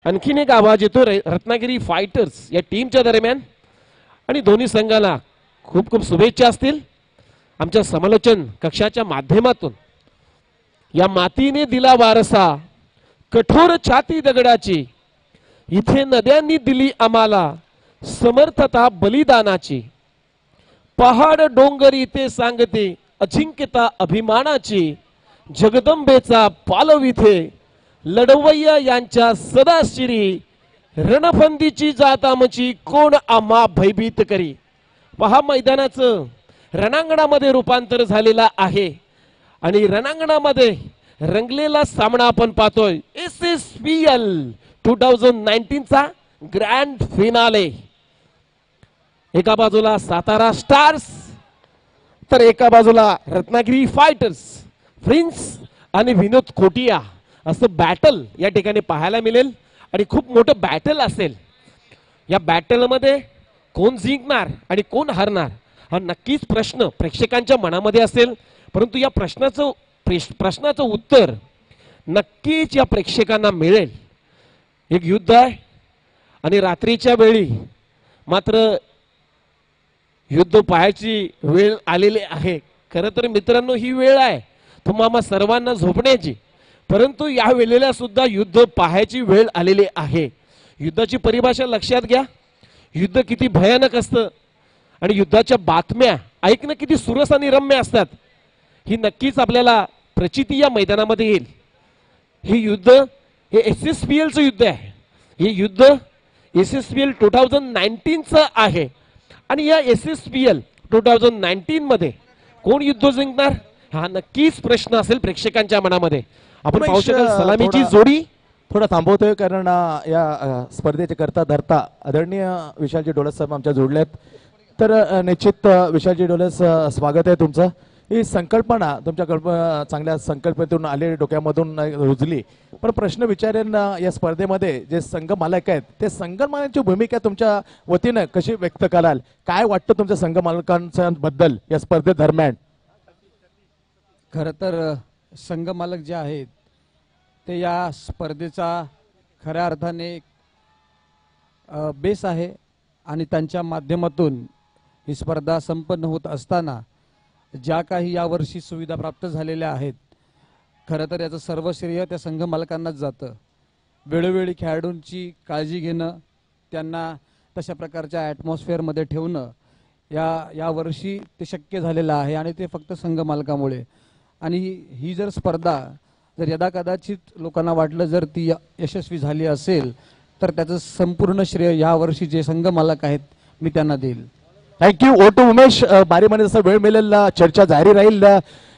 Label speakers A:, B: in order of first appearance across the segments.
A: आणखीन एक आवाज येतो रत्नागिरी फायटर्स या टीमच्या दरम्यान आणि दोन्ही संघाला खूप खूप शुभेच्छा असतील आमच्या समालोचन कक्षाच्या माध्यमातून। या मातीने दिला वारसा कठोर छाती दगडाची, इथे नद्यांनी दिली आम्हाला समर्थता बलिदानाची, पहाड डोंगर इथे सांगते अजिंक्यता अभिमानाची, जगदंबेचा पालव इथे लढवय्या यांच्या सदाशिरी, रणफंदीची जात आमची कोण आम्हा भयभीत करी। पहा मैदानाचं रणांगणामध्ये रूपांतर झालेला आहे आणि रणांगणामध्ये रंगलेला सामना आपण पाहतोय SSPL 2019 चा ग्रँड फिनाले। एका बाजूला सातारा स्टार्स तर एका बाजूला रत्नागिरी फायटर्स प्रिन्स आणि विनोद कोटिया असं बॅटल या ठिकाणी पाहायला मिळेल आणि खूप मोठं बॅटल असेल। या बॅटल मध्ये कोण जिंकणार आणि कोण हरणार हा नक्कीच प्रश्न प्रेक्षकांच्या मनामध्ये असेल, परंतु या प्रश्नाचं उत्तर नक्कीच या प्रेक्षकांना मिळेल। एक युद्ध आहे आणि रात्रीच्या वेळी मात्र युद्ध पाहायची वेळ आलेली आहे। खरं तर मित्रांनो ही वेळ आहे तुम्हा सर्वांना झोपण्याची, परंतु या वेळेला सुद्धा युद्ध पाहायची वेळ आलेली आहे। युद्धाची परिभाषा लक्षात घ्या, युद्ध किती भयानक असतं आणि युद्धाच्या बातम्या ऐकणं किती सुरस आणि रम्य असतात ही नक्कीच आपल्याला प्रचिती या मैदानामध्ये येईल। हे युद्ध हे SSPL चं युद्ध आहे, हे युद्ध SSPL 2019 चं आहे आणि या SSPL 2019 मध्ये कोण युद्ध जिंकणार हा नक्कीच प्रश्न असेल प्रेक्षकांच्या मनामध्ये। आपण पाहू शकाल सलामीची जोडी
B: थोडा थांबवतोय कारण या स्पर्धेचे करता धरता आदरणीय विशालजी डोलस साहेब आमच्या जोडलेत, तर निश्चित विशालजी डोलस स्वागत आहे तुमचं। ही संकल्पना तुमच्या चांगल्या संकल्पनेतून आले डोक्यामधून रुजली, पण प्रश्न विचारेन या स्पर्धेमध्ये जे संघ मालक आहेत ते संघ मालकांची भूमिका तुमच्या वतीनं कशी व्यक्त कराल, काय वाटतं तुमच्या संघ मालकांच्या बद्दल या स्पर्धेदरम्यान?
C: खरं तर संघ मालक जे आहेत ते या स्पर्धेचा खऱ्या अर्थाने बेस आहे आणि त्यांच्या माध्यमातून ही स्पर्धा संपन्न होत असताना ज्या काही यावर्षी सुविधा प्राप्त झालेल्या आहेत खरं तर याचं सर्व श्रेय त्या संघ मालकांनाच जातं। वेळोवेळी खेळाडूंची काळजी घेणं, त्यांना तशा प्रकारच्या ॲटमॉस्फिअरमध्ये ठेवणं यावर्षी ते शक्य झालेलं आहे आणि ते फक्त संघ मालकामुळे। आणि ही जर स्पर्धा जर यदाकदाचित लोकांना वाटलं जर ती यशस्वी झाली असेल तर त्याचं संपूर्ण श्रेय यावर्षी जे संघ मालक आहेत मी त्यांना देईल।
B: थँक्यू। ओटू उमेश बारीमध्ये जसं वेळ मिळेल चर्चा जारी राहील।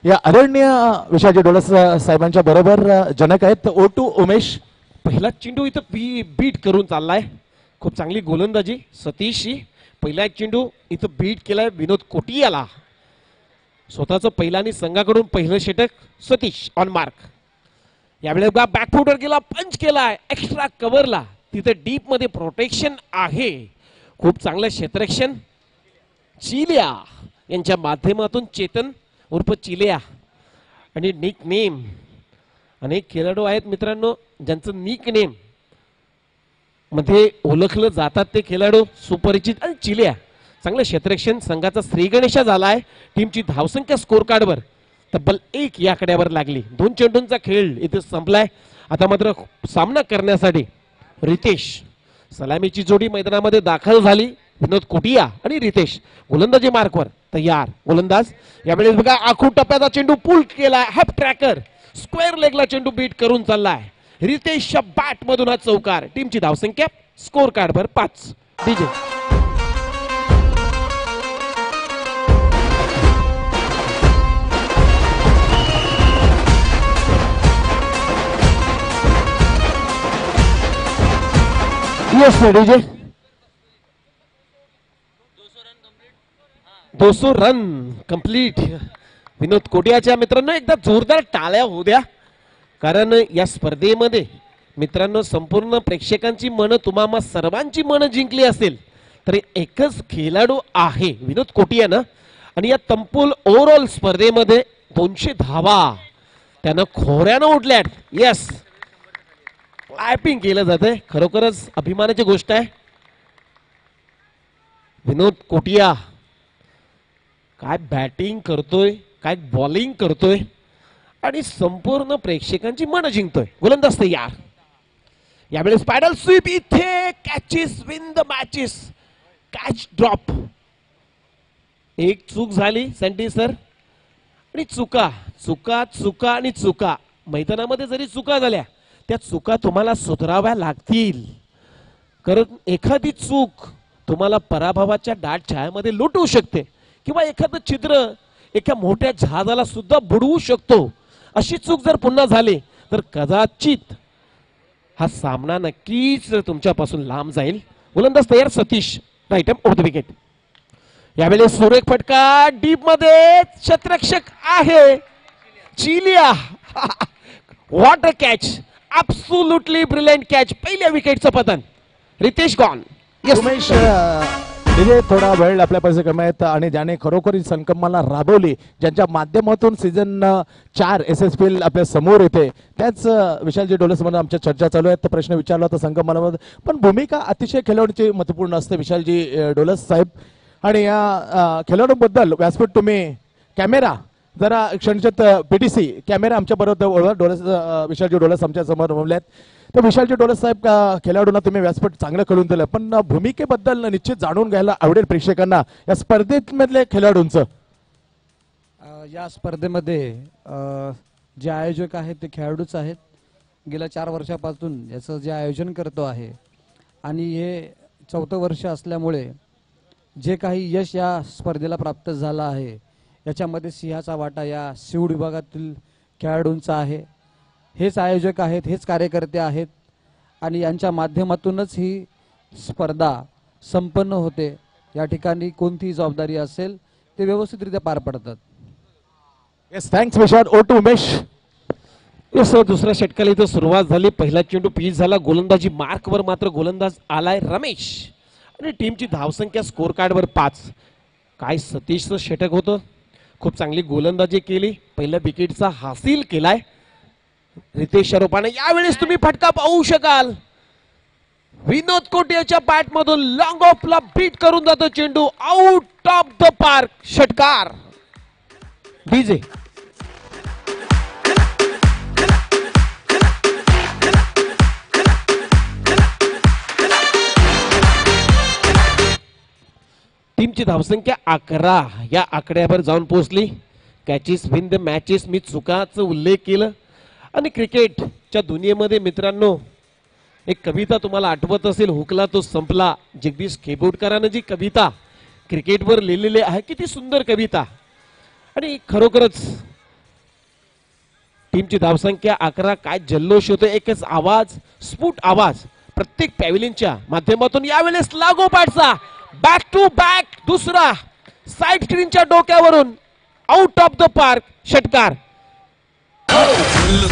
B: या आदरणीय विशालजी डोलस साहेबांच्या बरोबर जनक आहेत ओटू उमेश।
A: पहिला चेंडू इथं बीट करून चाललाय, खूप चांगली गोलंदाजी सतीशची। पहिला एक चेंडू इथं बीट केलाय विनोद कोटियाला, स्वतःचं पहिला आणि संघाकडून पहिलं षटक सतीश ऑन मार्क। यावेळी बॅकफुटर गेला, पंच केलाय एक्स्ट्रा कव्हरला, तिथे डीप मध्ये प्रोटेक्शन आहे, खूप चांगलं क्षेत्ररक्षण चिलिया यांच्या माध्यमातून चेतन उर्फ चिलिया। आणि निक नेम अनेक खेळाडू आहेत मित्रांनो ज्यांचं निक नेम मध्ये ओळखलं जातात ते खेळाडू सुपरिचित आणि चिलिया। चांगलं क्षेत्ररक्षण, संघाचा श्रीगणेशा झालाय, टीमची धावसंख्या स्कोर कार्डवर तब्बल 1 या आकड्यावर लागली। 2 चेंडूंचा खेळ इथे संपलाय। आता मात्र सामना करण्यासाठी रितेश सलामीची जोडी मैदानामध्ये दाखल झाली, विनोद कोटिया आणि रितेश गोलंदाजी मार्कवर तयार। गोलंदाज यावेळी बघा आखू टप्प्याचा चेंडू पुल केला, हॅप ट्रॅकर स्क्वेअर लेगला चेंडू बीट करून चाललाय रितेशच्या बॅट मधून हा चौकार। टीमची धावसंख्या स्कोर कार्डवर 5। DJ yes DJ 200 run complete. Vinod कोटियाच्या मित्रांनो एकदा जोरदार टाळ्या होऊ द्या, कारण या स्पर्धेमध्ये मित्रांनो संपूर्ण प्रेक्षकांची मन तुम्हा सर्वांची मन जिंकली असेल तरी एकच खेळाडू आहे विनोद कोटिया ना, आणि या तंपूल ओव्हरऑल स्पर्धेमध्ये 200 धावा त्यानं खोऱ्यानं उडल्यात। यस क्लॅपिंग केलं जातंय, खरोखरच अभिमानाची गोष्ट आहे. विनोद कोटिया काय बॅटिंग करतोय, काय बॉलिंग करतोय आणि संपूर्ण प्रेक्षकांची मन जिंकतोय. गोलंदाज तयार. यावेळेस पॅडल स्वीप इथे catches win the matches. Catch drop. एक चूक झाली सँडी सर आणि चुका चुका चुका आणि चुका. मैदानामध्ये जरी चुका झाल्या त्या चुका तुम्हाला सुधाराव्या लागतील, कारण एखादी चूक तुम्हाला पराभवाच्या दाट छायामध्ये लुटवू शकते किंवा एखादं छिद्र एका मोठ्या जहाजाला सुद्धा बुडवू शकतो. अशी चूक जर पुन्हा झाली तर कदाचित हा सामना नक्कीच तुमच्यापासून लांब जाईल. गोलंदाज तयार. Satish right off the wicket. यावेळेस सुरेख फटका डीप मध्ये. क्षेत्ररक्षक आहे Chiliya. What a catch. Absolutely brilliant catch. पहिल्या विकेटचं पतन. रितेश गॉन.
B: उमेश विजय थोडा वेळ आपल्या पैसे कमायत आणि ज्याने खरोखर ही संकल्पना राबवली, ज्यांच्या माध्यमातून सीझन 4 SSPL आपल्या समोर येते, त्याच विशालजी डोलसमध्ये आमच्या चर्चा चालू आहेत. तर प्रश्न विचारला होता संकल्पनामध्ये, पण भूमिका अतिशय खेळाडूची महत्वपूर्ण असते विशालजी डोलस साहेब. आणि या खेळाडूबद्दल व्यासपीठ तुम्ही कॅमेरा जरा क्षणचित PTC कॅमेरा आमच्या बरोबर डोलस विशालजी डोलस आमच्या समोर उभलेत. तर विशालजी डोलस साहेब खेळाडूंना तुम्ही व्यासपीठ चांगलं कळून दिलं, पण भूमिकेबद्दल निश्चित जाणून घ्यायला आवडेल प्रेक्षकांना या स्पर्धेमधले खेळाडूंचं.
C: या स्पर्धेमध्ये जे आयोजक आहेत ते खेळाडूच आहेत. गेल्या 4 वर्षापासून याचं जे आयोजन करतो आहे आणि हे 4थं वर्ष असल्यामुळे जे काही यश या स्पर्धेला प्राप्त झालं आहे याच्यामध्ये सिंहाचा वाटा या सिवड विभागातील खेळाडूंचा आहे. हेच आयोजक आहेत, हेच कार्यकर्ते आहेत आणि यांच्या माध्यमातूनच ही स्पर्धा संपन्न होते. या ठिकाणी कोणतीही जबाबदारी असेल ते व्यवस्थितरित्या पार पडतात.
B: Yes, thanks Vishal. Over to Umesh.
A: Yes, दुसऱ्या षटकाला इथं सुरुवात झाली. पहिला चेंडू पीच झाला. गोलंदाजी मार्कवर मात्र गोलंदाज आलाय रमेश आणि टीमची धावसंख्या स्कोर कार्डवर 5. काय सतीशचं षटक होतं. खूप चांगली गोलंदाजी केली. पहिल्या विकेटचा हासिल केलाय रितेश शरोपाने. यावेळेस तुम्ही फटका पाहू शकाल. विनोद कोटियाच्या बॅट मधून लॉंग ऑफला बीट करून जातो चेंडू. Out of the park. षटकार. डीजे. टीमची धावसंख्या 11 या आकड्यावर जाऊन पोहोचली. कॅचेस विन द मॅचेस मी चुकाचा उल्लेख केलं आणि क्रिकेटच्या दुनियेमध्ये मित्रांनो एक कविता तुम्हाला आठवत असेल, हुकला तो संपला. जगदीश खेबोडकरांनी जी कविता क्रिकेटवर लिहिलेली आहे, किती सुंदर कविता. आणि खरोखरच टीमची धावसंख्या 11. काय जल्लोष होतो. एकच आवाज, स्फुट आवाज प्रत्येक पॅव्हिलियनच्या माध्यमातून. यावेळेस लागोपाठचा बॅक टू बॅक दुसरा साइड स्क्रीनच्या डोक्यावरून आउट ऑफ द पार्क. षटकार. Thank you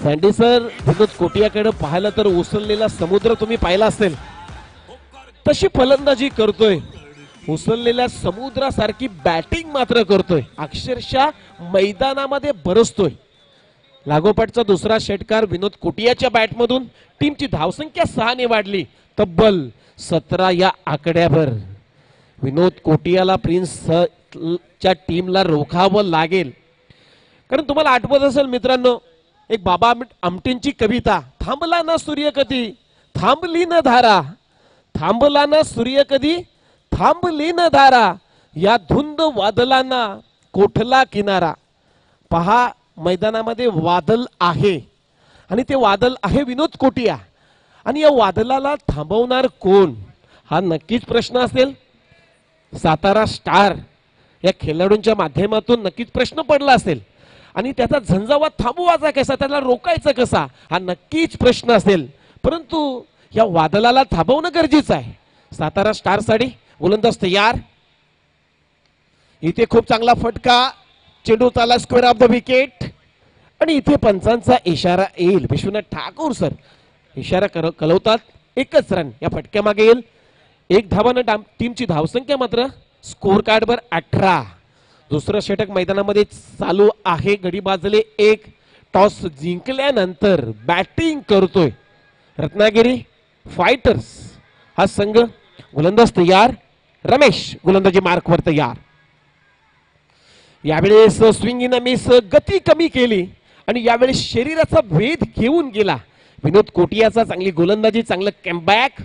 A: Sandy sir. विनोद कोटियाकडे पाहिलं तर उसळलेला समुद्र तुम्ही पाहिला असेल, तशी फलंदाजी करतोय. उसळलेल्या समुद्रासारखी बॅटिंग मात्र करतोय. अक्षरशः मैदानामध्ये बरसतोय. लागोपाठचा दुसरा षटकार विनोद कोटियाच्या बॅटमधून. टीमची धावसंख्या 6 ने वाढली. तब्बल 17 या आकड्यावर. विनोद कोटियाला प्रिन्सच्या टीमला रोखावं लागेल, कारण तुम्हाला आठवत असेल मित्रांनो एक बाबा आमटेंची कविता, थांबला ना सूर्य कधी थांबली न धारा, थांबला ना सूर्य कधी थांबली न धारा, या धुंद वादलांना कोठला किनारा. पहा मैदानामध्ये वादल आहे आणि ते वादल आहे विनोद कोटिया. आणि या वादळाला थांबवणार कोण, हा नक्कीच प्रश्न असेल. सातारा स्टार या खेळाडूंच्या माध्यमातून नक्कीच प्रश्न पडला असेल आणि त्याचा झंझावात थांबवायचा कसा, त्याला रोकायचा कसा, हा नक्कीच प्रश्न असेल. परंतु या वादळाला थांबवणं गरजेचं आहे. सातारा स्टार साठी गोलंदाज तयार. इथे खूप चांगला फटका, चेंडू चाला स्क्वेअर ऑफ द विकेट आणि इथे पंचांचा इशारा येईल. विश्वनाथ ठाकूर सर इशारा कळवतात. एकच रन या फटक्यामागे येईल. एक धावानं टीमची धावसंख्या मात्र स्कोर कार्डवर 18. दुसरं षटक मैदानामध्ये चालू आहे. गडी बाजले एक. टॉस जिंकल्यानंतर बॅटिंग करतोय रत्नागिरी फायटर्स हा संघ. गोलंदाज तयार. रमेश गोलंदाजी मार्कवर तयार. यावेळेस स्विंग इन मिस गती कमी केली आणि यावेळेस शरीराचा वेध घेऊन गेला. विनोद कोटियाचा चांगली गोलंदाजी, चांगलं कॅमबॅक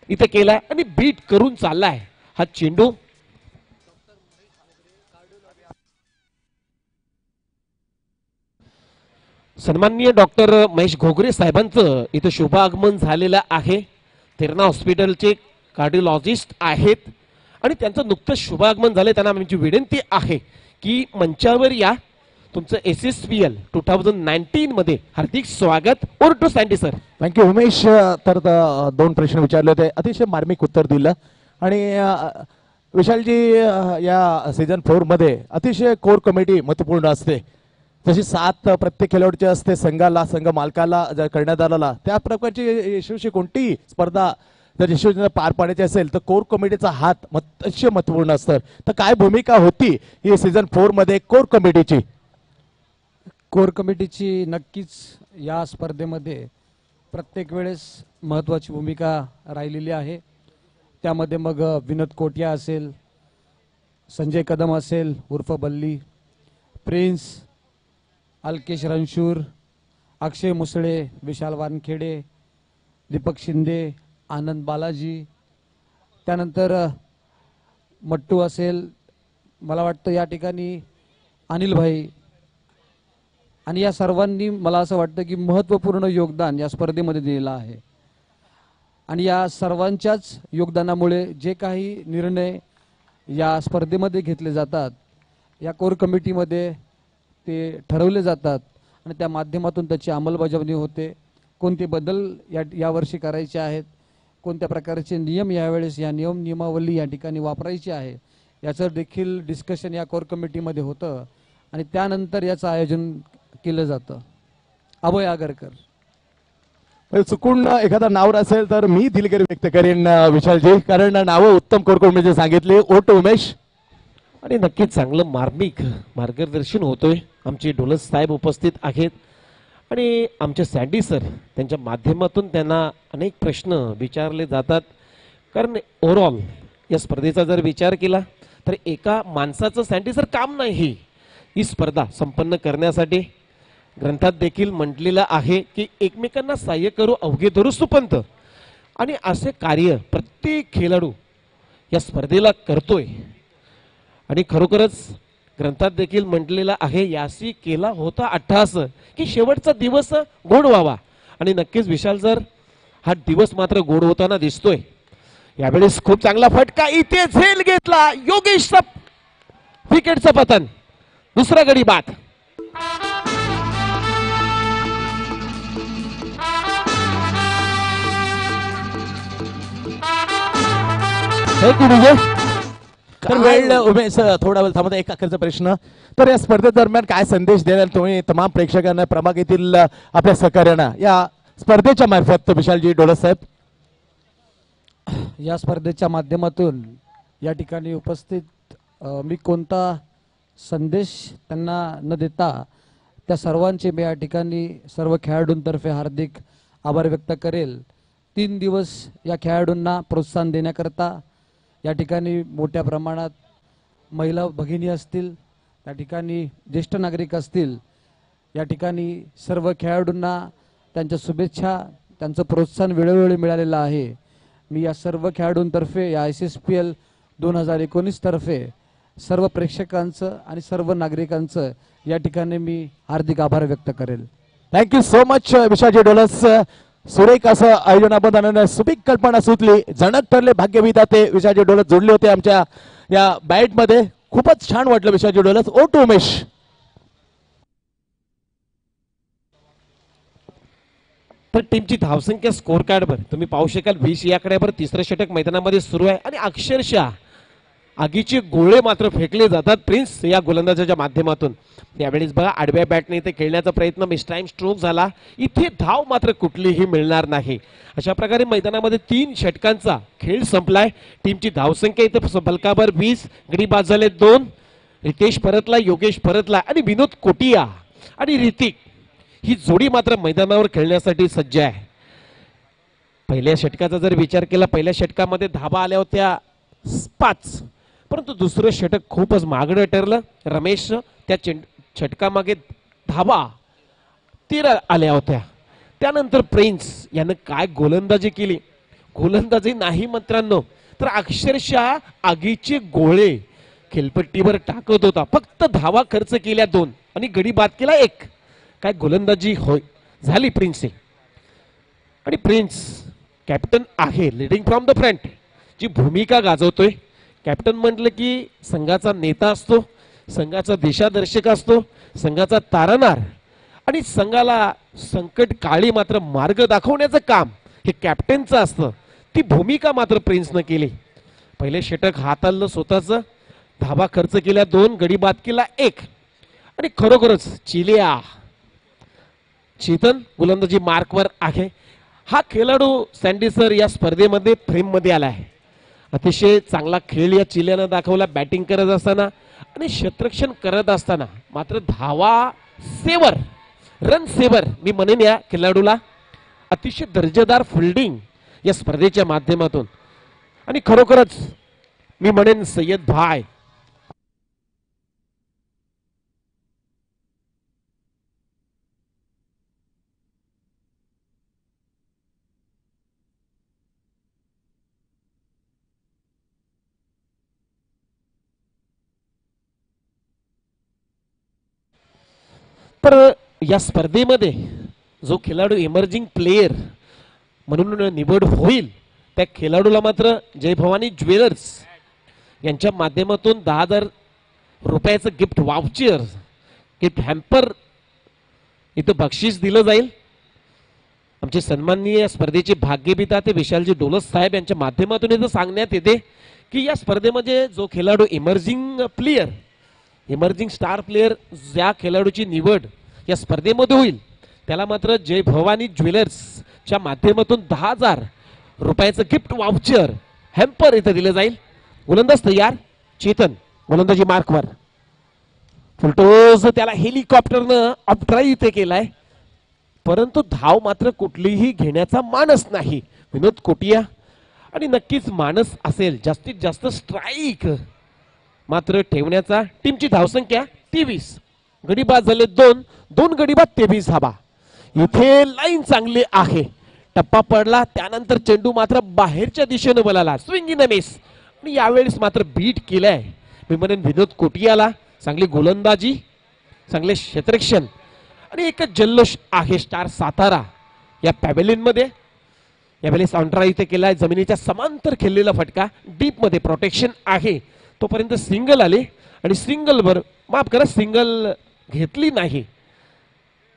A: इथे केलाय आणि बीट करून चाललाय हा चेंडू. सन्माननीय डॉक्टर महेश घोगरे साहेबांचं इथं शुभ आगमन झालेलं आहे. तेरणा हॉस्पिटलचे कार्डिओलॉजिस्ट आहेत आणि त्यांचं नुकतंच शुभ आगमन झाले. त्यांना आमची विनंती आहे की मंचावर या. तुमचं SSPL 2019 मध्ये हार्दिक स्वागत. Over to Sandy sir.
B: Thank you Umesh. तर 2 प्रश्न विचारले होते, अतिशय मार्मिक उत्तर दिलं. आणि विशालजी, या सीझन 4 मध्ये अतिशय कोर कमिटी महत्वपूर्ण असते. जशी 7 प्रत्येक खेळाडूची असते संघाला, संघ मालकाला करण्यात आलेला, त्या प्रकारची यशस्वी कोणती स्पर्धा जर यशस्वी पार पाडायची असेल तर कोर कमिटीचा हात अतिशय महत्वपूर्ण असतं. तर काय भूमिका होती ही सीझन 4 मध्ये कोर कमिटीची?
C: कोर कमिटीची नक्कीच या स्पर्धेमध्ये प्रत्येक वेळेस महत्त्वाची भूमिका राहिलेली आहे. त्यामध्ये मग विनोद कोटिया असेल, संजय कदम असेल उर्फ बल्ली, प्रिन्स, अल्केश रणशूर, अक्षय मुसळे, विशाल वानखेडे, दीपक शिंदे, आनंद बालाजी, त्यानंतर मट्टू असेल, मला वाटतं या ठिकाणी अनिल भाई, आणि या सर्वांनी मला असं वाटतं की महत्त्वपूर्ण योगदान या स्पर्धेमध्ये दिलेलं आहे. आणि या सर्वांच्याच योगदानामुळे जे काही निर्णय या स्पर्धेमध्ये घेतले जातात या कोर कमिटीमध्ये ते ठरवले जातात आणि त्या माध्यमातून त्याची अंमलबजावणी होते. कोणते बदल यावर्षी करायचे आहेत, कोणत्या प्रकारचे नियम यावेळेस या नियमावली या ठिकाणी वापरायची आहे याचं देखील डिस्कशन या कोर कमिटीमध्ये होतं आणि त्यानंतर याचं आयोजन केलं जातं. अभय आगरकर.
B: चुकून एखादा नाव असेल तर मी दिलगिरी व्यक्त करेन विशालजी, कारण नावं उत्तम कोर कमिटीचे सांगितले. ओट उमेश.
A: आणि नक्कीच चांगलं मार्मिक मार्गदर्शन होतोय. आमचे डोलस साहेब उपस्थित आहेत आणि आमचे सँडी सर त्यांच्या माध्यमातून त्यांना अनेक प्रश्न विचारले जातात. कारण ओव्हरऑल या स्पर्धेचा जर विचार केला तर एका माणसाचं सँडी सर काम नाही ही स्पर्धा संपन्न करण्यासाठी. ग्रंथात देखील म्हटलेलं आहे की एकमेकांना सहाय्य करू अवघे धरू सुपंत, आणि असे कार्य प्रत्येक खेळाडू या स्पर्धेला करतोय. आणि खरोखरच ग्रंथात देखील म्हटलेलं आहे यासी केला होता अट्टहास की शेवटचा दिवस गोड व्हावा. आणि नक्कीच विशाल सर हा दिवस मात्र गोड होताना दिसतोय. यावेळेस खूप चांगला फटका इथे झेल घेतला. योगेशचा विकेटचं पतन. दुसरा गडी बाद.
B: थँक्यू विजय. तर वेळ उमेश थोडा वेळ थांबता. एक अखेरचा प्रश्न. तर या स्पर्धेदरम्यान काय संदेश द्याल तुम्ही तमाम प्रेक्षकांना, प्रभाग येथील आपल्या सहकार्यांना या स्पर्धेच्या मार्फत विशालजी डोलस साहेब?
C: या स्पर्धेच्या माध्यमातून या ठिकाणी उपस्थित मी कोणता संदेश त्यांना न देता त्या सर्वांचे मी या ठिकाणी सर्व खेळाडूंतर्फे हार्दिक आभार व्यक्त करेल. 3 दिवस या खेळाडूंना प्रोत्साहन देण्याकरता या ठिकाणी मोठ्या प्रमाणात महिला भगिनी असतील, त्या ठिकाणी ज्येष्ठ नागरिक असतील, या ठिकाणी सर्व खेळाडूंना त्यांच्या शुभेच्छा, त्यांचं प्रोत्साहन वेळोवेळी मिळालेलं आहे. मी या सर्व खेळाडूंतर्फे या SSPL 2019 तर्फे सर्व प्रेक्षकांचं आणि सर्व नागरिकांचं या ठिकाणी मी हार्दिक आभार व्यक्त करेल.
B: Thank you so much विशालजी डोलस. सुरेख असं आयोजनाबद्दल सुपीक कल्पना सुचली. जनक ठरले भाग्यविधाते विशालजी डोलस जोडले होते आमच्या या बॅट मध्ये. खूपच छान वाटलं विशालजी डोलस. ओट उमेश.
A: तर टीमची धावसंख्या स्कोर कार्डवर तुम्ही पाहू शकाल 20 या आकड्यावर तिसरं षटक मैदानामध्ये सुरू आहे आणि अक्षरशः आगीचे गोळे मात्र फेकले जातात प्रिन्स या गोलंदाजाच्या माध्यमातून. यावेळेस बघा आडव्या बॅटने इथे खेळण्याचा प्रयत्न, मिसटाइम स्ट्रोक झाला. इथे धाव मात्र कुठलीही मिळणार नाही. अशा प्रकारे मैदानामध्ये 3 षटकांचा खेळ संपलाय. टीमची धावसंख्या इथे बलकाभर 20, गडी बाद झाले 2. रितेश परतला, योगेश परतला आणि विनोद कोटिया आणि ऋतिक ही जोडी मात्र मैदानावर खेळण्यासाठी सज्ज आहे. पहिल्या षटकाचा जर विचार केला, पहिल्या षटकामध्ये धाबा आल्या होत्या 5, परंतु दुसरं षटक खूपच महागडं ठरलं. रमेश त्या षटकामागे धाबा 13 आल्या होत्या. त्यानंतर प्रिन्स यानं काय गोलंदाजी केली. गोलंदाजी नाही मित्रांनो, तर अक्षरशः आगीचे गोळे खेळपट्टीवर टाकत होता. फक्त धावा खर्च केल्या 2 आणि गडी बाद केला 1. काय गोलंदाजी होय झाली प्रिन्सची. आणि प्रिन्स कॅप्टन आहे, लीडिंग फ्रॉम द फ्रंट जी भूमिका गाजवतोय. कॅप्टन म्हटलं की संघाचा नेता असतो, संघाचा दिशादर्शक असतो, संघाचा तारणहार आणि संघाला संकट काळी मात्र मार्ग दाखवण्याचं काम हे कॅप्टनचं असतं. ती भूमिका मात्र प्रिन्सनं केली. पहिले षटक हाताळलं स्वतःचं, धाबा खर्च केल्या 2, गडी बाद केला 1 आणि खरोखरच चिलिया चेतन गोलंदाजी मार्कवर आहे. हा खेळाडू सँडीसर या स्पर्धेमध्ये फ्रेममध्ये आला आहे. अतिशय चांगला खेळ या चिलियानं दाखवला बॅटिंग करत असताना आणि क्षेत्ररक्षण करत असताना. मात्र धावा सेवर, रन सेवर मी म्हणेन या खेळाडूला. अतिशय दर्जेदार फिल्डिंग या स्पर्धेच्या माध्यमातून आणि खरोखरच मी म्हणेन सय्यद भाई तर या स्पर्धेमध्ये जो खेळाडू इमर्जिंग प्लेयर म्हणून निवड होईल त्या खेळाडूला मात्र जय भवानी ज्वेलर्स यांच्या माध्यमातून 10,000 रुपयाचं गिफ्ट वाउचर, गिफ्ट हॅम्पर इथं बक्षीस दिलं जाईल. आमचे सन्माननीय स्पर्धेचे भाग्यविधाते ते विशालजी डोलस साहेब यांच्या माध्यमातून इथं सांगण्यात येते की या स्पर्धेमध्ये जो खेळाडू emerging player, emerging star player ज्या खेळाडूची निवड या स्पर्धेमध्ये होईल त्याला मात्र जय भवानी ज्वेलर्सच्या माध्यमातून 10,000 रुपयाचं गिफ्ट वाउचर हॅम्पर इथं दिलं जाईल. गोलंदाज तयार, चेतन गोलंदाजी मार्कवर, फुलटोज त्याला हेलिकॉप्टरनं अपड्राईव्ह इथे केलाय, परंतु धाव मात्र कुठलीही घेण्याचा मानस नाही विनोद कोटिया. आणि नक्कीच मानस असेल जास्तीत जास्त स्ट्राईक मात्र ठेवण्याचा. टीमची धावसंख्या 23, गडी बाद झाले 2 गडी बाद 23 धाबा. इथे लाईन चांगली आहे, टप्पा पडला त्यानंतर चेंडू मात्र बाहेरच्या दिशेने बोलाला, स्विंग इन अ मिस आणि यावेळेस मात्र बीट केलाय मी म्हणेन विनोद कोटियाला. चांगली गोलंदाजी, चांगले क्षेत्ररक्षण आणि एकच जल्लोष आहे स्टार सातारा या पॅव्हेलियन मध्ये. यावेळेस ऑन्ट्रा इथे केलाय, जमिनीच्या समांतर खेळलेला फटका, डीप मध्ये प्रोटेक्शन आहे. तोपर्यंत सिंगल आले आणि सिंगल वर माफ करा सिंगल घेतली नाही,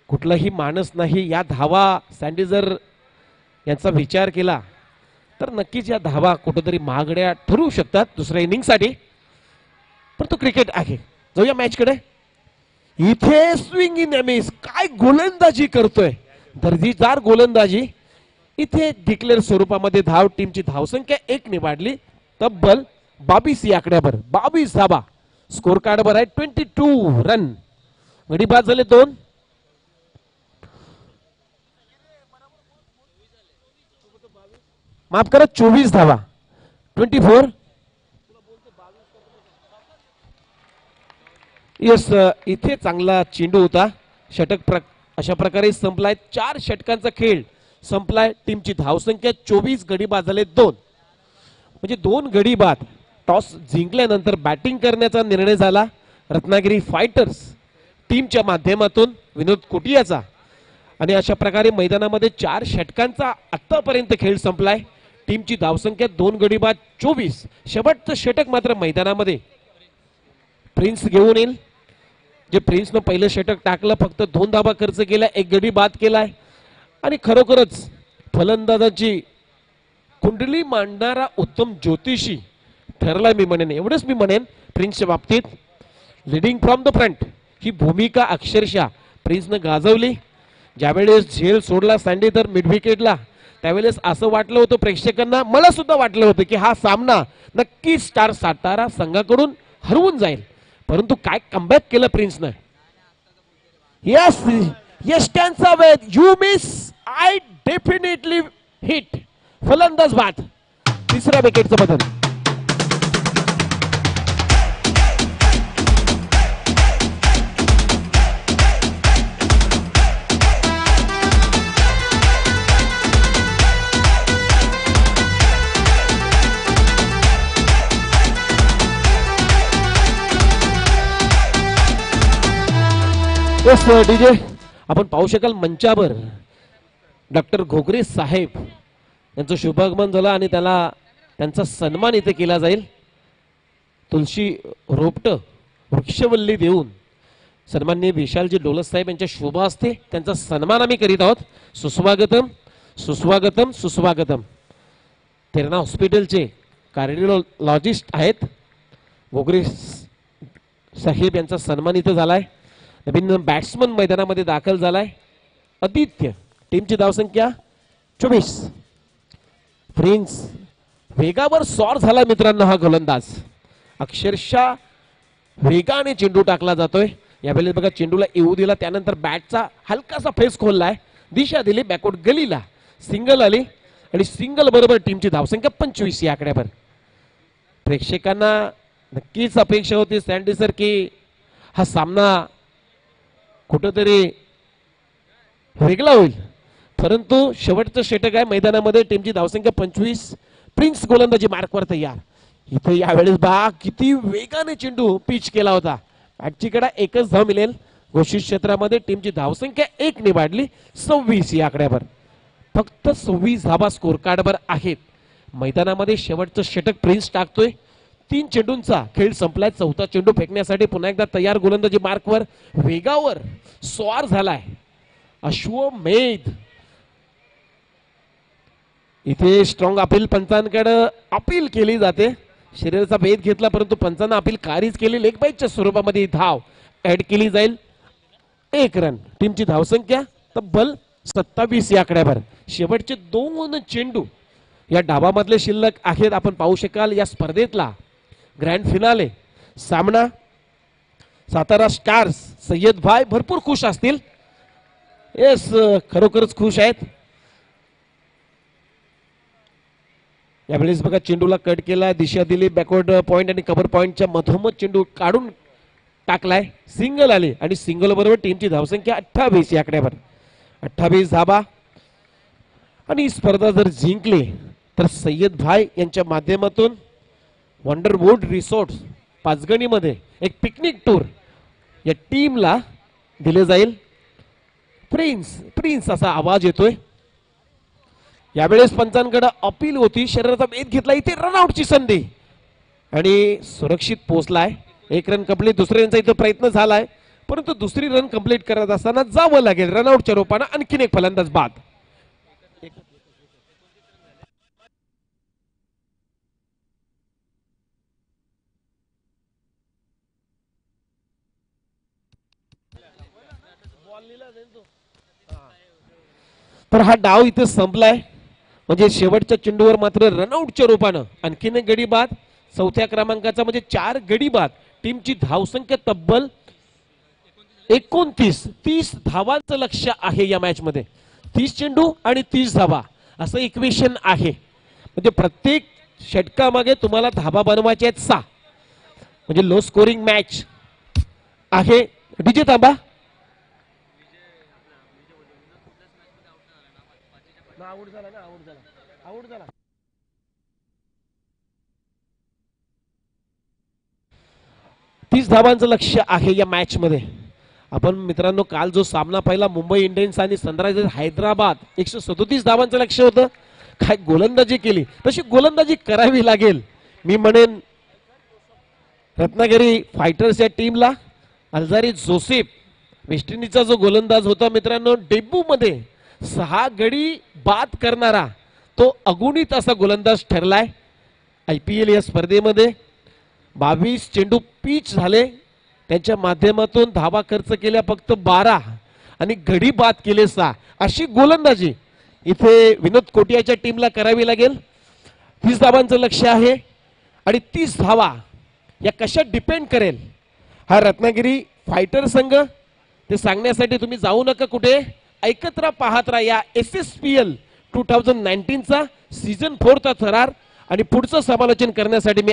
A: कुठलाही मानस नाही. या धावा सँडी जर यांचा विचार केला तर नक्कीच या धावा कुठेतरी महागड्या ठरू शकतात दुसऱ्या इनिंगसाठी. परंतु क्रिकेट आहे, जाऊया मॅच कडे. इथे स्विंग इन मिस, काय गोलंदाजी करतोय, दर्जेदार गोलंदाजी. इथे डिक्लेअर स्वरूपामध्ये धाव, टीमची धावसंख्या 1 निवडली, तब्बल 22 या आकड्यावर 22 धाबा. स्कोर कार्डवर आहे 22 रन, गडी बाद झाले 2. माफ करा 24 धावा, 24. यस, इथे चांगला चेंडू होता. षटक अशा प्रकारे संपलाय. 4 षटकांचा खेळ संपलाय. टीमची धावसंख्या 24, गडी बाद झाले 2. म्हणजे 2 गडी बाद. टॉस जिंकल्यानंतर बॅटिंग करण्याचा निर्णय झाला रत्नागिरी फायटर्स टीमच्या माध्यमातून विनोद कोटियाचा. आणि अशा प्रकारे मैदानामध्ये 4 षटकांचा आतापर्यंत खेळ संपलाय. टीमची धावसंख्या 2 गडी बाद 24. शेवटचं षटक मात्र मैदानामध्ये प्रिन्स घेऊन येईल. जे प्रिन्सनं पहिलं षटक टाकलं, फक्त 2 धाबा खर्च केला, 1 गडी बाद केलाय. आणि खरोखरच फलंदाजाची कुंडली मांडणारा उत्तम ज्योतिषी ठरलाय मी म्हणेन. एवढंच मी म्हणेन प्रिन्सच्या बाबतीत. लिडिंग फ्रॉम द फ्रंट ही भूमिका अक्षरशः प्रिन्सनं गाजवली. ज्यावेळेस झेल सोडला सँडी तर मिड विकेटला, त्यावेळेस असं वाटलं होतं प्रेक्षकांना, मला सुद्धा वाटलं होतं की हा सामना नक्की स्टार सातारा संघाकडून हरवून जाईल. परंतु काय कमबॅक केलं प्रिन्सनं. यस यस त्यांचा wait you miss I definitely hit. फलंदाज बाद. तिसऱ्या विकेटचं बदल. डीजे आपण पाहू शकाल मंचावर डॉक्टर घोगरे साहेब यांचं शुभागमन झालं आणि त्यांचा सन्मान इथे केला जाईल. तुलसी रोपट वृक्षवल्ली देऊन सन्माननीय विशालजी डोलस साहेब यांच्या शुभ हस्ते त्यांचा सन्मान आम्ही करीत आहोत. सुस्वागतम सुस्वागतम सुस्वागतम. तेरणा हॉस्पिटलचे कार्डिओलॉजिस्ट आहेत घोगरे साहेब यांचा सन्मान इथे झालाय. नवीन बॅट्समन मैदानामध्ये दाखल झालाय आदित्य. टीमची धावसंख्या 24. प्रिन्स वेगावर सॉर झाला मित्रांनो. हा गोलंदाज अक्षरशः वेगाने चेंडू टाकला जातोय. यावेळेस बघा चेंडूला येऊ दिला, त्यानंतर बॅटचा हलकासा फेस खोललाय, दिशा दिली बॅकवर्ड गलीला, सिंगल आली आणि सिंगल बरोबर टीमची धावसंख्या 25 या आकड्यावर. प्रेक्षकांना नक्कीच अपेक्षा होती सँडी सर की हा सामना कुठंतरी वेगळा होईल, परंतु शेवटचं षटक आहे मैदानामध्ये. टीमची धावसंख्या 25. प्रिन्स गोलंदाजी मार्कवर तयार. इथे यावेळेस बा किती वेगाने चेंडू पिच केला होता. बॅटची कडा एकच धाव मिळेल. घोषित क्षेत्रामध्ये टीमची धावसंख्या 1 ने वाढली 26 या आकड्यावर. फक्त 26 धावा स्कोर कार्डवर आहेत. मैदानामध्ये शेवटचं षटक प्रिन्स टाकतोय. 3 चेंडूंचा खेळ संपलाय. चौथा चेंडू फेकण्यासाठी पुन्हा एकदा तयार. गोलंदाजी मार्कवर वेगावर स्वार झालाय अश्वमेध. इथे स्ट्रॉंग अपील पंचांकडे अपील केली जाते. शरीराचा भेद घेतला परंतु पंचांना अपील खारिज केली. लेग बाईटच्या स्वरूपामध्ये धाव ऍड केली जाईल. 1 रन. टीमची धावसंख्या तब्बल 27 या आकड्यावर. शेवटचे 2 चेंडू या डावामधले शिल्लक आहेत. आपण पाहू शकाल या स्पर्धेतला ग्रँड फिनाले सामना. सातारा स्टार्स सय्यद भाई भरपूर खुश असतील. येस खरोखरच खुश आहेत. यावेळेस बघा चेंडूला कट केला, दिशा दिली बॅकवर्ड पॉइंट आणि कव्हर पॉइंटच्या मधोमध चेंडू काढून टाकलाय. सिंगल आली आणि सिंगल बरोबर टीमची धावसंख्या 28 या आकड्यावर. 28 धावा. आणि ही स्पर्धा जर जिंकली तर सय्यद भाई यांच्या माध्यमातून वंडरवूड रिसॉर्ट पाचगणीमध्ये एक पिकनिक टूर या टीमला दिले जाईल. प्रिन्स प्रिन्स असा आवाज येतोय. यावेळेस पंचांकडे अपील होती. शरीराचा वेध घेतला. इथे रनआउटची संधी आणि सुरक्षित पोहोचलाय. 1 रन कंप्लीट. दुसऱ्या रनचा इथे प्रयत्न झालाय परंतु दुसरी रन कंप्लीट करत असताना जावं लागेल. रनआउटच्या रूपानं आणखीन एक फलंदाज बाद. तर हा डाव इथे संपलाय. म्हणजे शेवटच्या चेंडूवर मात्र रनआउटच्या रूपानं आणखीन एक गडी बाद. चौथ्या क्रमांकाचा म्हणजे 4 गडी बाद. टीमची धावसंख्या तब्बल 29. 30 धावांचं लक्ष्य आहे या मॅच मध्ये. 30 चेंडू आणि 30 धावा असं इक्वेशन आहे. म्हणजे प्रत्येक षटकामागे तुम्हाला धावा बनवायच्या आहेत 6. म्हणजे लो स्कोरिंग मॅच आहे. डीजे थांबा. आउट झाला ना. आउट झाला. 30 धावांचं लक्ष्य आहे या मॅच मध्ये. आपण मित्रांनो काल जो सामना पाहिला मुंबई इंडियन्स आणि सनरायझर्स हैदराबाद 137 धावांचं लक्ष्य होतं. काय गोलंदाजी केली. तशी गोलंदाजी करावी लागेल. मी म्हणेन रत्नागिरी फायटर्स या टीमला अल्जारी जोसेफ वेस्ट इंडिजचा जो गोलंदाज होता मित्रांनो डेब्यू मध्ये 6 गडी बाद करणारा तो अगुणित असा गोलंदाज ठरलाय. IPL या स्पर्धेमध्ये 22 चेंडू पिच झाले, त्यांच्या माध्यमातून धावा खर्च केल्या फक्त 12 आणि गडी बाद केले 6. अशी गोलंदाजी इथे विनोद कोटियाच्या टीमला करावी लागेल. 30 धावांचं लक्ष आहे आणि 30 धावा या कशा डिपेंड करेल हा रत्नागिरी फायटर संघ ते सांगण्यासाठी तुम्ही जाऊ नका कुठे. ऐकत राहा, पाहत राहा या SSPL 2019चा सीझन 4चा थरार. आणि पुढचं समालोचन करण्यासाठी मी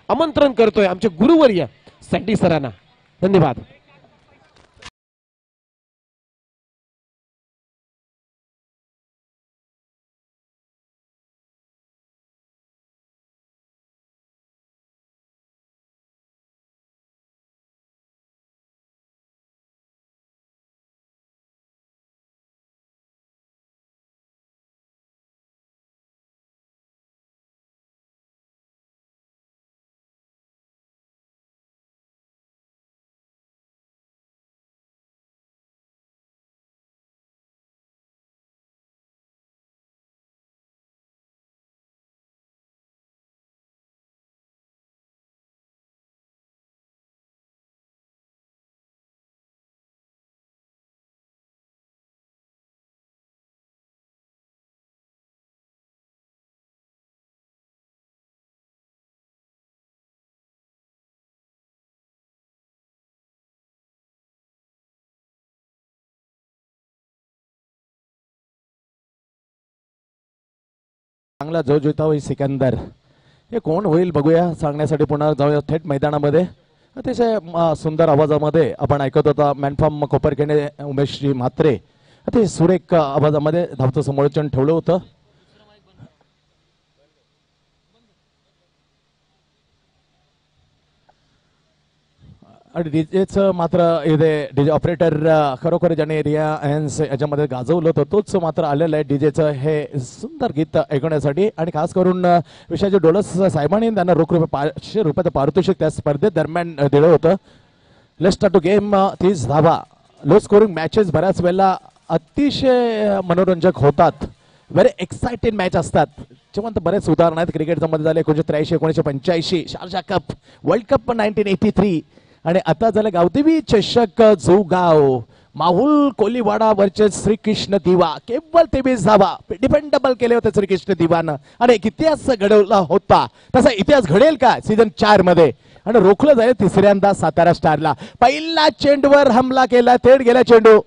A: आमंत्रण करतोय आमचे गुरुवर्य सँडी सरांना. धन्यवाद.
B: चांगला जो जितावं सिकंदर हे कोण होईल बघूया. सांगण्यासाठी पुन्हा जाऊया थेट मैदानामध्ये. अतिशय सुंदर आवाजामध्ये आपण ऐकत होता मॅनफॉर्म कोपरखेडे उमेशजी म्हात्रे अतिशय सुरेख आवाजामध्ये धावतं समालोचन ठेवलं होतं. आणि डीजेच मात्र इथे डीजे ऑपरेटर खरोखर ज्याने रियान्स याच्यामध्ये गाजवलं होतं तोच मात्र आलेलं आहे डीजेचं हे सुंदर गीत ऐकण्यासाठी. आणि खास करून विशालजी डोलस साहेबांनी त्यांना रोख ₹500 पारितोषिक त्या स्पर्धे दरम्यान दिलं होतं. Let's start to game. 30 धावा. लो स्कोरिंग मॅचेस बऱ्याच वेळेला अतिशय मनोरंजक होतात. व्हेरी एक्साइटेड मॅच असतात. जेव्हा बरेच उदाहरण आहेत क्रिकेटच्या मध्ये झाले 1983, 1985 शारजा कप, वर्ल्ड कप 1983 आणि आता झालं गावदेवी चषक जोगाव. माहुल कोलीवाडा वर्सेस श्रीकृष्ण दिवा. केवळ 23 धावा डिपेंडेबल केले होते श्रीकृष्ण दिवानं आणि एक इतिहास घडवला होता. तसा इतिहास घडेल का सीझन 4 मध्ये. आणि रोखलं जाईल तिसऱ्यांदा सातारा स्टारला. पहिला चेंडूवर हमला केला, थेट गेला चेंडू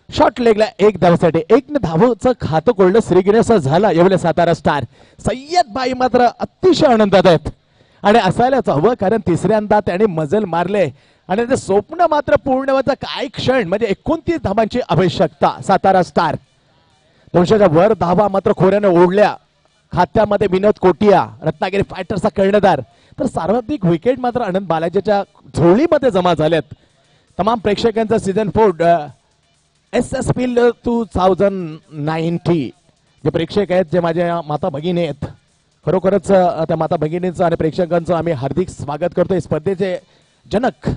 B: शॉर्ट लेगला 1 धावासाठी. 1 धावचं खातं कोरडं श्रीगिनेश झाला एवढे सातारा स्टार. सय्यद बाई मात्र अतिशय आनंदात आहेत आणि असायलाच हवं कारण तिसऱ्यांदा त्याने मजल मारले आणि ते स्वप्न मात्र पूर्ण व्हायचं काय क्षण. म्हणजे 29 धावांची आवश्यकता. सातारा स्टार 200च्या वर धावा मात्र खोऱ्याने ओढल्या. खात्यामध्ये विनोद कोटिया रत्नागिरी फायटर्सचा कर्णधार. तर सर्वाधिक विकेट मात्र आनंद बालाजीच्या झोळीमध्ये जमा झाल्यात. तमाम प्रेक्षकांचा सीझन 4 SSPL 2090 जे प्रेक्षक आहेत जे माझ्या माता भगिनी आहेत खरोखरच त्या माता भगिनींचं आणि प्रेक्षकांचं आम्ही हार्दिक स्वागत करतोय. स्पर्धेचे जनक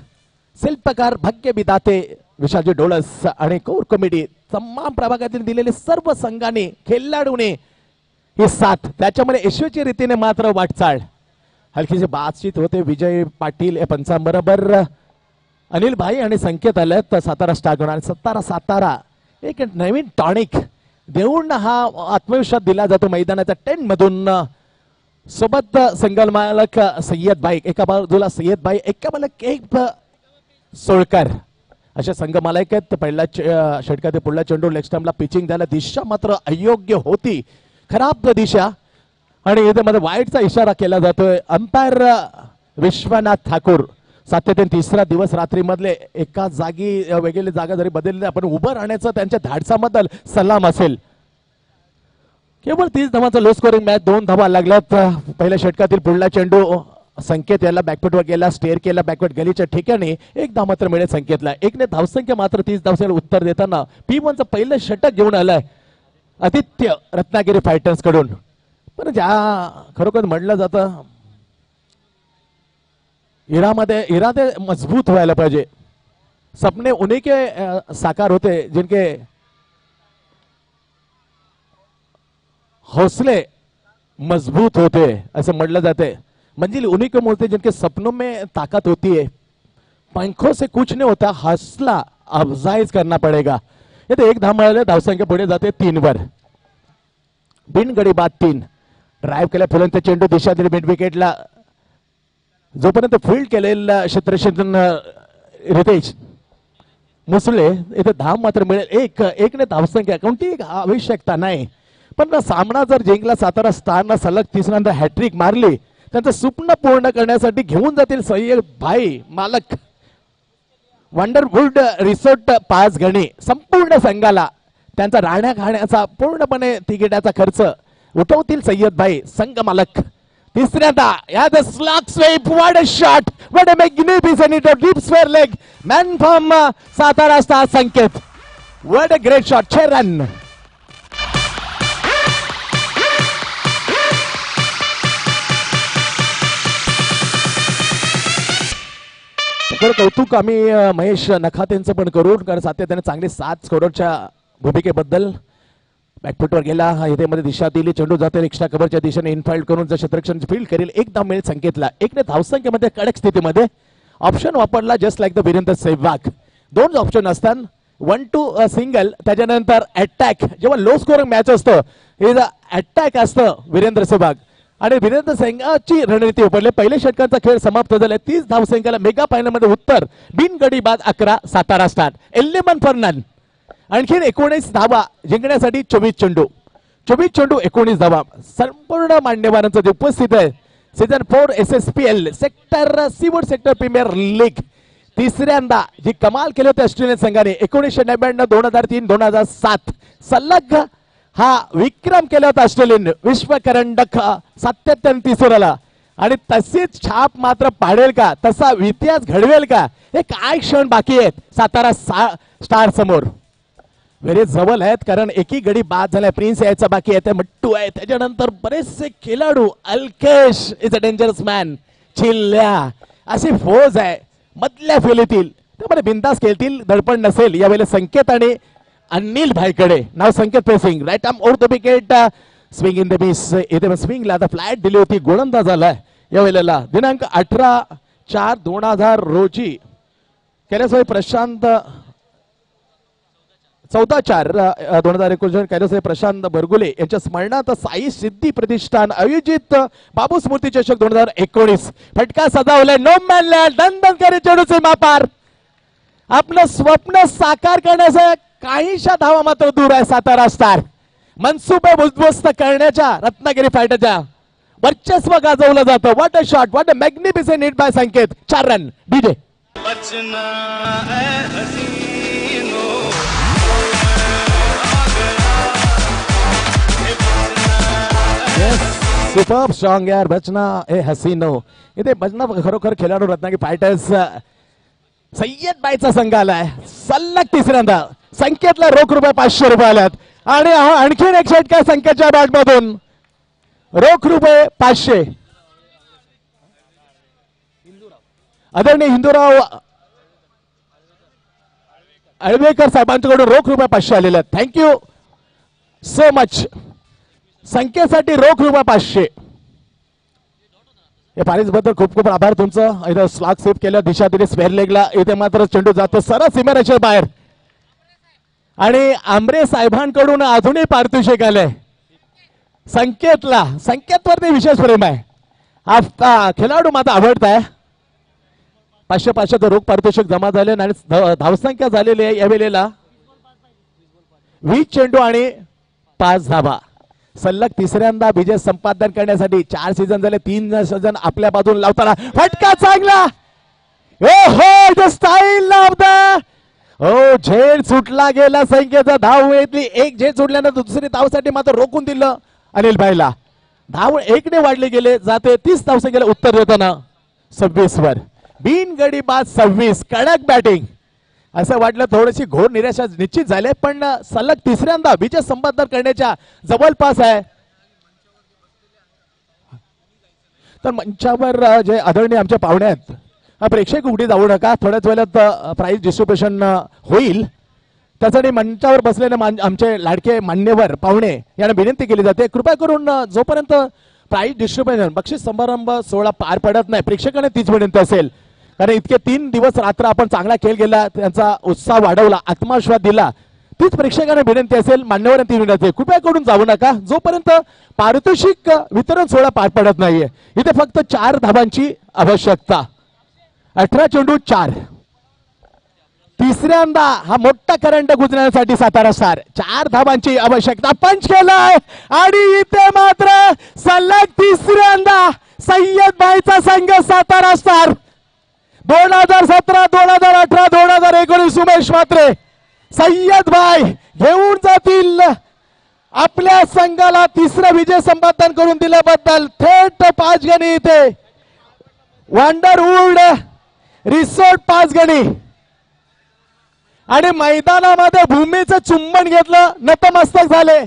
B: शिल्पकार भाग्य विधाते विशालजी डोळस आणि कोर कमिटी तमाम प्रभागातील दिलेले सर्व संघांनी खेळाडूने ही साथ त्याच्यामध्ये यशस्वी रीतीने मात्र वाटचाल. हलकीशी बातचीत होते विजय पाटील या पंचांबरोबर अनिल भाई आणि संकेत आलेत सातारा स्टार आणि सातारा एक नवीन टॉनिक देऊन हा आत्मविश्वास दिला जातो मैदानाच्या 10 मधून. सोबत संघाल मालक सय्यद भाई एका बाजूला सय्यद भाई एका बाजूला सोळकर असे संघ मालक आहेत. पहिला षटकात पुढला चेंडू लेग स्टंपला पिचिंग द्यायला दिशा मात्र अयोग्य होती, खराब दिशा आणि यामध्ये वाईटचा इशारा केला जातोय. अंपायर विश्वनाथ ठाकूर. सातत्याने तिसरा दिवस रात्री मधले एका जागी वेगळी जागा जरी बदलली आपण उभं राहण्याचं त्यांच्या धाडसाबद्दल सलाम असेल. केवळ 30 धावांचा लो स्कोरिंग मॅच. 2 धावा लागल्यात. पहिल्या षटकातील पुढला चेंडू संकेत याला बॅकफुटवर गेला, स्टेअर केला बॅकवर्ड गलीच्या ठिकाणी. 1 धाव मात्र मिळेल संकेतला. 1 ने धावसंख्या मात्र 30 धावसंख्या उत्तर देताना P1चं पहिलं षटक घेऊन आलंय आदित्य रत्नागिरी फायटर्स कडून. पण ज्या खरोखर म्हटलं जातं इरादे मजबूत व्हायला पाहिजे. सपने उन्हीं के साकार होते जिनके हौसले मजबूत होते असं म्हटलं जाते। मंजिल उन्हीं को बोलते जिनके सपनों में ताकत होती है, पंखों से कुछ नहीं होता, हौसला अफजाईज करना पड़ेगा। इथे एक धाव मिळाले, धावसंख्या पुढे जाते 3 वर। बिनगडी बाद 3 ड्राईव्ह केल्या फुलंत चेंडू दिशा दिली मिड विकेटला, जोपर्यंत फील्ड केलेला क्षेत्रक्षण रितेश मुसळे इथे धाव मात्र मिळेल। एक ने धावसंख्या कोणती आवश्यकता नाही, पण सामना जर जिंकला सातारा स्टारनं सलग तिसऱ्यांदा हॅट्रिक मारली, त्यांचं स्वप्न पूर्ण करण्यासाठी घेऊन जातील सय्यद भाई मालक वंडरवुड रिसोर्ट 5 गणी। संपूर्ण संघाला त्यांचा राहण्या खाण्याचा पूर्णपणे तिकिटाचा खर्च उठवतील सय्यद भाई संघ मालक। तिसऱ्यांदा या the slog sweep, what a shot, what a magnificent hit off deep square leg, man from Satara star Sanket, what a great shot, 6 run. तर कौतुक आम्ही महेश नखातेंचं पण करू, कारण सातत्याने चांगले 7 स्कोरच्या भूमिकेबद्दल। बॅकफुटवर गेला, इथे मध्ये दिशा दिली, चेंडू जाते एक्स्ट्रा कव्हरच्या दिशेने इनफाइल्ड करून जर क्षेत्ररक्षण फील्ड करेल, एक धाव मिळेल संकेतला। एकने धावसंख्येमध्ये कडक स्थितीमध्ये ऑप्शन वापरला, just like the Virender Sehwag. 2 option असतात, 1 to सिंगल, त्याच्यानंतर अटॅक। जेव्हा लो स्कोरिंग मॅच असतं हे अटॅक असतं वीरेंद्र सेहवाग, आणि वीरेंद्र सेहवागची रणनीती वापरली। पहिल्या षटकांचा खेळ समाप्त झाला, 30 धावसंख्येला मेगा फायनल मध्ये उत्तर बिनगडी बाद 11 सातारा स्टार, 11 फॉर नन। आणखीन 19 धावा जिंकण्यासाठी 24 चेंडू 19 धावा। संपूर्ण मान्यवरांचं जे उपस्थित आहे, season 4 SSPL sector Seawood sector premier league तिसऱ्यांदा जी कमाल केली होती ऑस्ट्रेलियन संघाने 1999, 2003, 2007 सलग हा विक्रम केला होता ऑस्ट्रेलियन विश्वकरंडक 77 तिसऱ्याला, आणि तशीच छाप मात्र पाडेल का, तसा इतिहास घडवेल का, हे काय क्षण बाकी आहेत सातारा स्टार समोर। वेरे जवळ आहेत, कारण एकी गडी बाद झालाय, प्रिन्स यायचा बाकी आहे, मट्टू आहे, त्याच्यानंतर बरेचसे खेळाडू, Alkesh is a dangerous man, Chillya अशी फौज आहे मधल्या फेलीतील, त्यामध्ये बिंदास खेळतील, दडपण नसेल। यावेळेला संकेत आणि अनिल भाईकडे, नाव Sanket facing right arm over the wicket, swing in the miss. इथे स्विंगला आता फ्लॅट दिली होती, गोलंदाज झालाय यावेळेला। दिनांक 18/4/2000 रोजी कैलासवाई प्रशांत 14/4/2019 कैलासवाई प्रशांत बरगुले यांच्या स्मरणार्थ साई सिद्धी प्रतिष्ठान आयोजित बाबू स्मृती चषक 2019 फटका सजावलाय। नो मॅन लँड, दणदणकारी चेंडू सीमापार, आपलं स्वप्न साकार करण्याचा काहीशा धावा मात्र दूर आहे सातारा स्टार। मनसुबे उद्ध्वस्त करण्याच्या रत्नागिरी फायटरच्या वर्चस्व गाजवलं जातं। What a shot, what a magnificent hit by Sanket, 4 run. DJ super strong यार बचना ए हसीनो। इथे बचना खरोखर खेळाडू रत्नागिरी फायटर्स सय्यद बाईचा संघ आलाय सलग तिसऱ्यांदा। संकेतला रोख रुपये 500 रुपये आल्यात, आणि आणखीन एक षटकार संकेतच्या बॅट मधून रोख रुपये 500। आदरणीय हिंदूराव अळवेकर साहेबांच्याकडून रोख रुपये 500 आलेले आहेत। Thank you so much. संख्येसाठी रोख रुपये 500। या पारिस बद्दल खूप खूप आभार तुमचं। इथं स्लॉग सेव्ह केलं, दिशा दिली स्क्वेअर लेगला, इथे मात्र चेंडू जातो सरळ सीमारेषेच्या बाहेर, आणि आंबरे साहेबांकडून अजूनही पारितोषिक आलंय संकेतला। संकेतवरती विशेष प्रेम आहे, हा खेळाडू माझा आवडताय। 500 रोख पारितोषिक जमा झाले, आणि धावसंख्या झालेली आहे यावेळेला 20 चेंडू आणि 5 धावा। सलग तिसऱ्यांदा विजय संपादन करण्यासाठी 4 सीझन झाले, 3 सीझन आपल्या बाजून लावताना फटका चांगला, हो स्टाईल ऑफ द हो झेड सुटला गेला संख्येचा। धाव येतली, एक झेड सुटल्यानंतर दुसरी धावसाठी मात्र रोखून दिलं अनिल भाईला। धाव 1 ने वाढले गेले जाते, 30 धावसंख्येला उत्तर देताना 26 वर बिनगडी बाद 26। कडक बॅटिंग, असं वाटलं थोडीशी घोर निराशा निश्चित झाले, पण सलग तिसऱ्यांदा विजय संपादन करण्याच्या जवळपास आहे। तर मंचावर जे आदरणीय आमच्या पाहुणे आहेत, प्रेक्षक उडी जाऊ नका, थोड्याच वेळात प्राइज डिस्ट्रीब्युशन होईल, त्यासाठी मंचावर बसलेले आमचे लाडके मान्यवर पाहुणे यांना विनंती केली जाते, कृपया करून जोपर्यंत प्राइज डिस्ट्रीब्युशन बक्षीस समारंभ सोहळा पार पडत नाही, प्रेक्षकांना तीच विनंती असेल, कारण इतके 3 दिवस रात्र आपण चांगला खेळ केला, त्यांचा उत्साह वाढवला, आत्मविश्वास दिला, तीच प्रेक्षकांना विनंती असेल, मान्यवरांना विनंती आहे, कृपया करून जाऊ नका जोपर्यंत पारितोषिक वितरण सोहळा पार पडत नाहीये. इथे फक्त 4 धाबांची आवश्यकता. 18 चेंडू 4. तिसऱ्यांदा हा मोठा करंट गुजरण्यासाठी सातारा स्टार. 4 धाबांची आवश्यकता. पंच केलाय आणि इथे मात्र सलग तिसऱ्यांदा सय्यद भाईचा संघ सातारा स्टार. 2017, 2018, 2019 उमेश मात्रे सय्यद भाई घेऊन जातील आपल्या संघाला तिसरा विजय संपादन करून दिल्याबद्दल थेट 5 गणी इथे वंडरवूड रिसोर्ट 5 गणी आणि मैदानामध्ये भूमीचं चुंबन घेतलं, नतमस्तक झाले.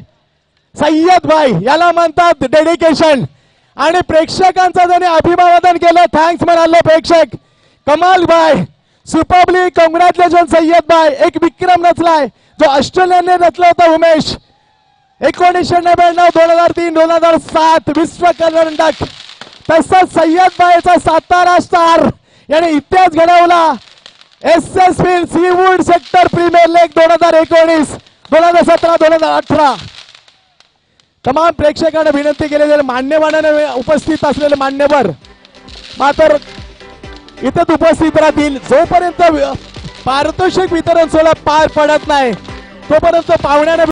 B: सय्यद भाई याला म्हणतात डेडिकेशन आणि प्रेक्षकांचं त्याने अभिवादन केलं. थँक्स म्हणाले प्रेक्षक. कमाल भाई, सुपरबली कॉंग्रॅच्युलेशन सय्यद भाई. एक विक्रम रचलाय जो ऑस्ट्रेलियाने रचला होता उमेश. 1999, 2003, 2007 विश्व करंडक. तसंच सय्यद भाईचा सातारा स्टार याने इतिहास घडवला. SS field Seawood sector premier league 2019, 2017, 2018. तमाम प्रेक्षकांना विनंती केलेले मान्यवरांना उपस्थित असलेले मान्यवर मात्र इथं उपस्थित राहतील. जोपर्यंत पारितोषिक वितरण सोहळा पार पडत नाही तोपर्यंत पाहुण्यांना